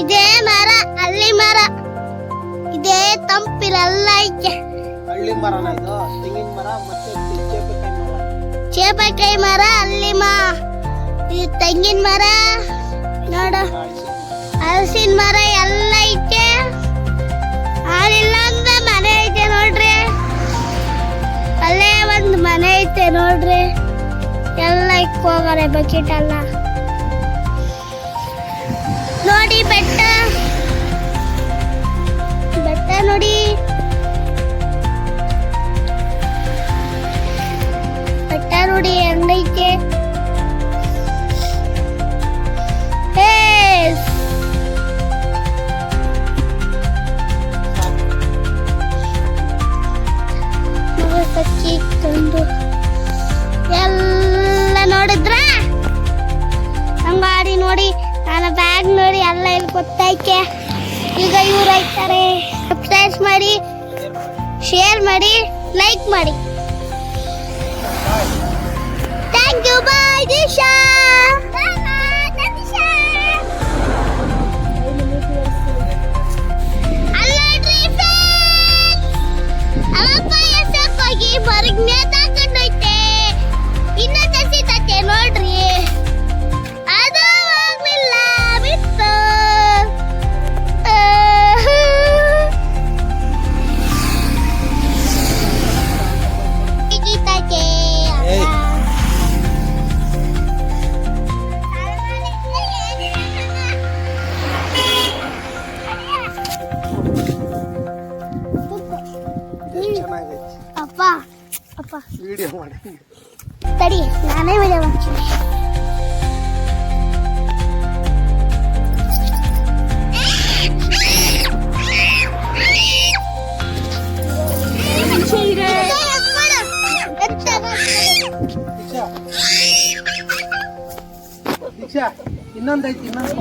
ಇದೇ ಮರ ಅಲ್ಲಿ ಮರ ಇದೇ ತಂಪಿಲೆಲ್ಲ ಐತೆ. ಹಳ್ಳಿ ಮರನ ಇದು, ತೆಂಗಿನ ಮರ ಮತ್ತೆ ಚೇಪಕಾಯಿ ಮರ ಅಲ್ಲಿ ಇದು ತೆಂಗಿನ ಮರ ನೋಡು, ಹಲಸಿನ ಮರ ಎಲ್ಲ ಐತೆ. ಆಳಿಲ್ಲ ಅಂದ್ರೆ ಮನೆ ಐತೆ ನೋಡ್ರಿ, ಅಲ್ಲೇ ಒಂದು ಮನೆ ಐತೆ ನೋಡ್ರಿ. ಎಲ್ಲ ಇಕ್ಕೋಗಾರೆ ಬಕೆಟ್ ಎಲ್ಲ ನೋಡಿ. ಬೆಟ್ಟ ಬೆಟ್ಟ ನೋಡಿ, ಬೆಟ್ಟ ನೋಡಿ ಹೆಂಗೈತೆ. ತಂದು ಎಲ್ಲ ನೋಡಿದ್ರ ನಮ್ಮ ಗಾಡಿ ನೋಡಿ, ನನ್ನ ಬ್ಯಾಗ್ ನೋಡಿ, ಎಲ್ಲ ಇಲ್ಲಿ ಗೊತ್ತೈತೆ. ಈಗ ಇವ್ರು ಐತಾರೆ. ಸಬ್ಸ್ಕ್ರೈಬ್ ಮಾಡಿ, ಶೇರ್ ಮಾಡಿ, ಲೈಕ್ ಮಾಡಿ. Thank you. ಬಾಯ್ ದಿಶಾ. ಹೊರಗ್ ನೇತಾಕೊಂಡೈತೆ, ಇನ್ನ ತಸಿತೈತೆ ನೋಡ್ರಿ. ಅದು ಹೋಗ್ಲಿಲ್ಲ ಬಿತ್ತು. ಅಪ್ಪ ಅಪ್ಪ ವಿಡಿಯೋ ಮಾಡಿ ತಡಿ, ನಾನೇ ವಿಡಿಯೋ ಮಾಡ್ತೀನಿ. ದೀಕ್ಷಾ ಇನ್ನೊಂದೈತಿ, ಇನ್ನೊಂದು